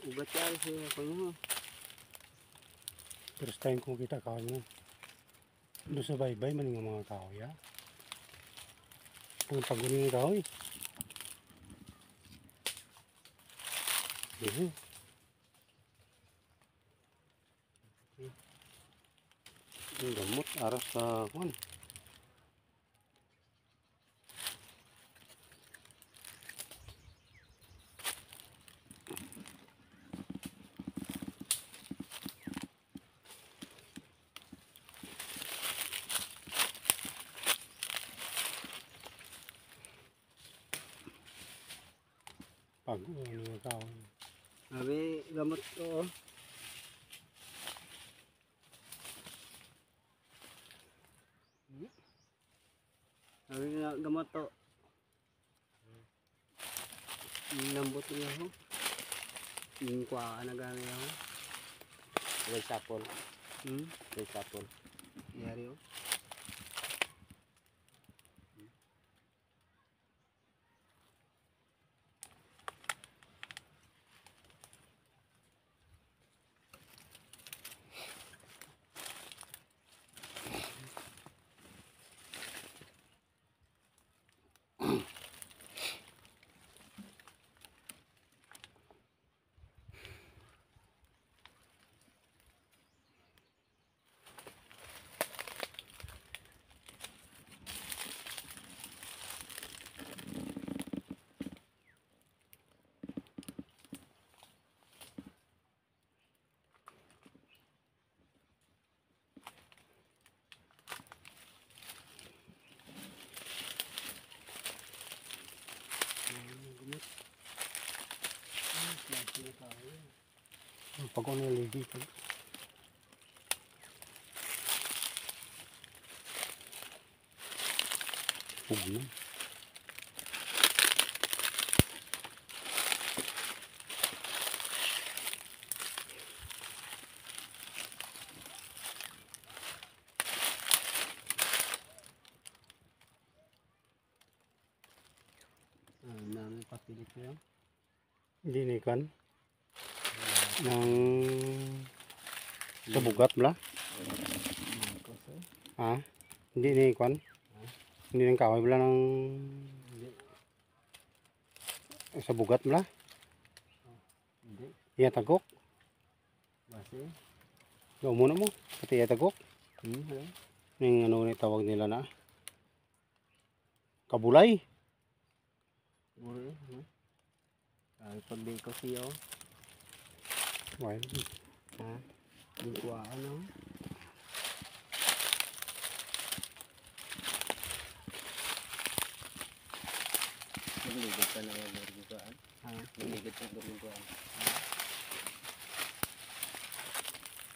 Ugat yan siya ako nyo. First time kong kita kahoy mo. Doon sa baybay man yung mga kahoy ha. Ang pagunin ng kahoy. Ang gamot aras sa kuwan. Pago ano tao. Sabi gamot ko. Sabi nga gamot to. Lambot niya ho. Yung kuha na gano'n ho. May sapon. May sapon. Yari ho. Pag ako naligi pag pugnan. Nami papilit ko yan. Hindi ni kan ng sa bugat bla. Ha? Hindi ni kan. Hindi ng kahoy bla ng sa bugat bla. Hindi. Iya tagok. Basi. Gaw muna mo. Pati iya tagok. Hello. Ning ano ni tawag nila na kabulay. Uri. Ay pagdi ko siyo. Well, Ha? Di kuha ano. Lumigit ka na ng burgugaan. Ha? Lumigit ng burgugaan.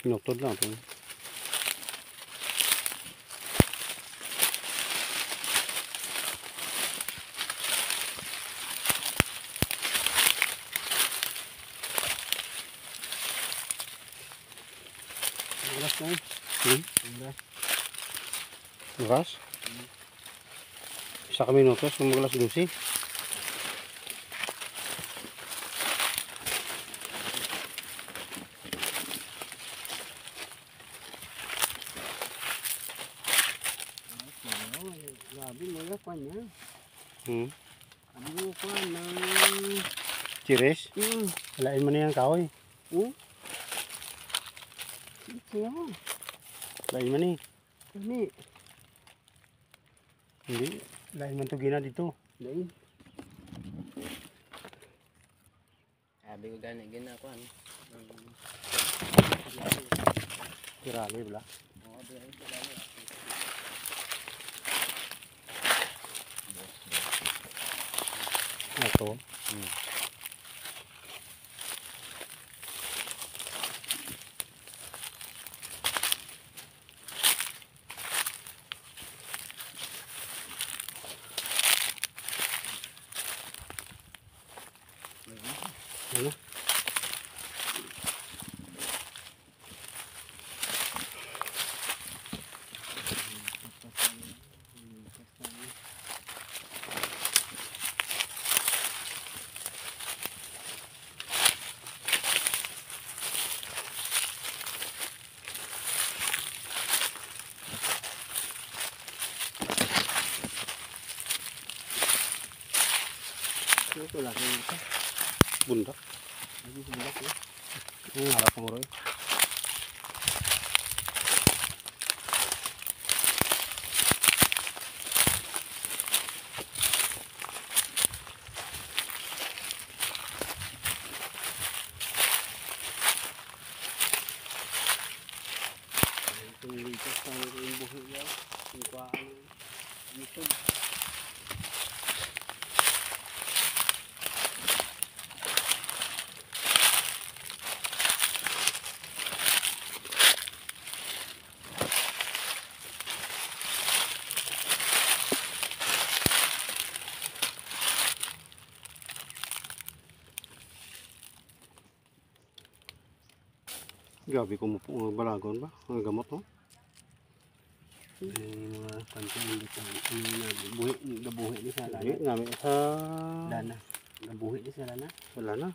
pinutod lang ito. Bukas? Isa kami minutos kung mag alas 12. Grabe mo yung kwan niya. Ano yung kwan ng... Chires? Hmm. Walain mo na yung kahoy. Siya. Walain mo na eh. Kani. Hindi. Walain mo ito gina dito. Lain. Sabi ko gani ginako ano. Tirali wala. Oo, di ay pala. Ito. Ano? Ito laki ito. Bundak. Lagi sundak ya. Harap mo Roy. Itong likas na yung buhi niya. Yung kwaan. Ito. Gabi ko mo po balagon ba? Ang gamot no? Yung mga panting dito. Yung nabuhi ni sa Hindi, lana. namin sa... Lana. Nabuhi ni sa lana. Wala na.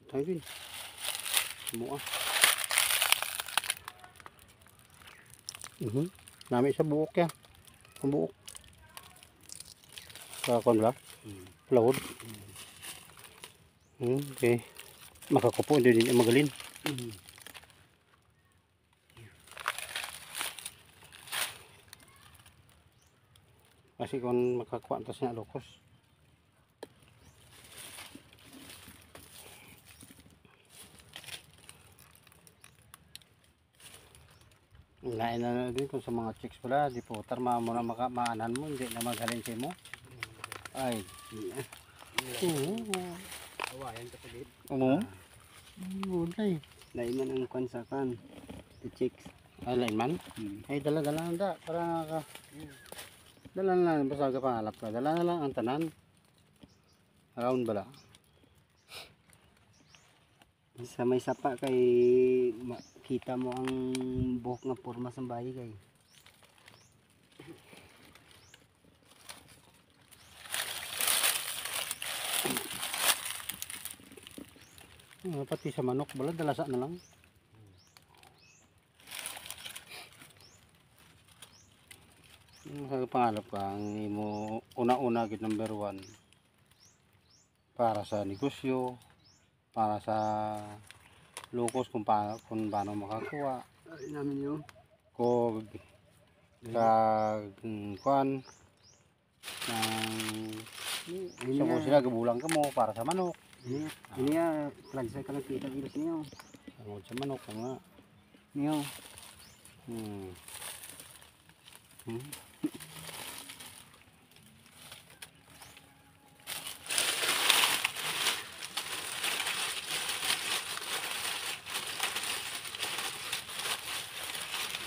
Tayo din. Semua. Namin sa buok yan. Ang buok. Sa kon ba? Laod. Okay. Makakupo hindi din magalin. Kasi kung makakuha tas niya lokos. Lain na din kung sa mga chicks pala, di po tarma mo na maanan mo, hindi na maghalin si mo. Ay, Awayan ka pa dito. ano? Gulay. Lain man ang kwan sa kan. The chicks. Ay, lain man? Ay, dala-dala na da. Para ka. Dala na lang. Basta ka pangalap ka. Dala na lang ang tanan. Around bala. Sa may sapa kay kita mo ang buhok nga porma sa bayi kay. Pati sa manok bala, dalasa na lang. Sa pangalap ka, ang imo una-una gid number 1 para sa negosyo, para sa lukos kung paano makakuha, Ay namin yun. kog kag kuan ng sa sila gabulang ka mo para sa manok. Ini ya pelajar kalau kita virus niyo. Ang sa manok nga. Niyo.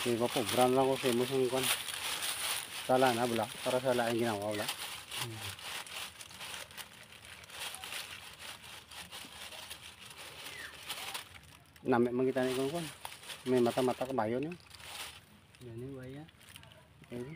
Di ba po, brand lang ko sa imo sa kuan. Sala na bala, para sa laing ginawa wala. Nami mangita ni kuan. May mata-mata kabayo niyo. Yan yung waya. Okay.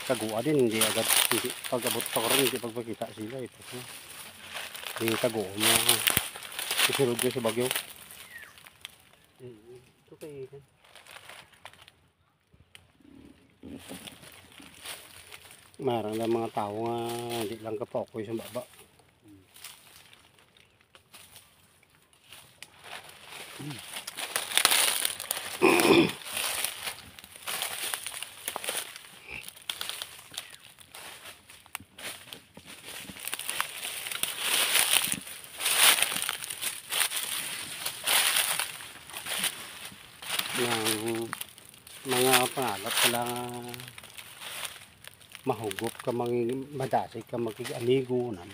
kagua din, hindi agad, hindi, pag abot pa ko rin, hindi pagpakita sila, ito. Hindi kagua mo, isunod ko sa bagyo. Ito kay Marang lang mga tao nga, hindi lang kapokoy sa baba. Ng mga pangalap pala mahugop ka madasig ka amigo nan.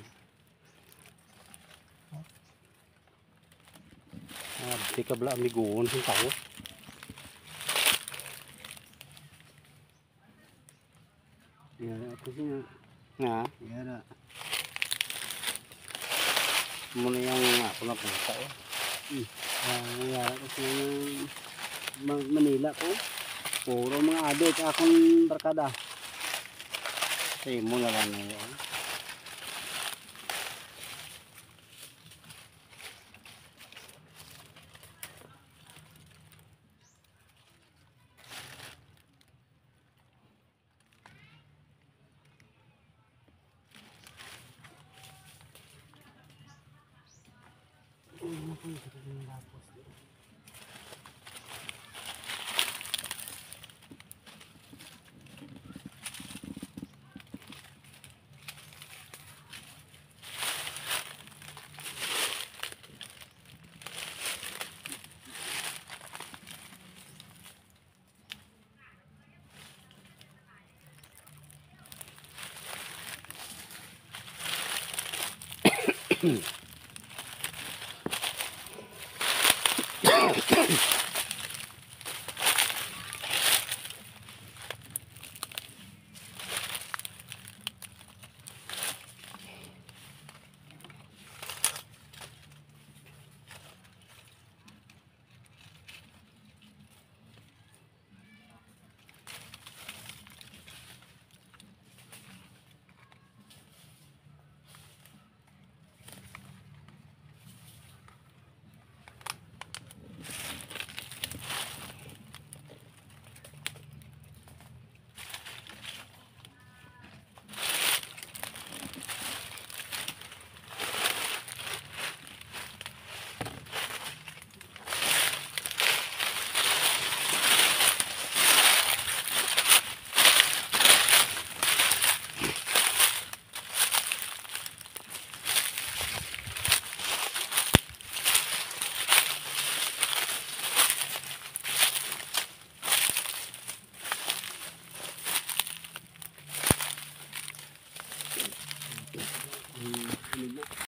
Di ka bala amigoon sa tao. yara ako siya. Nga, Yara. muna yung ako na punta eh. Yara ko siya ng Manila ko. Puro mga adik akong barkada. Sa imo na lang na yun.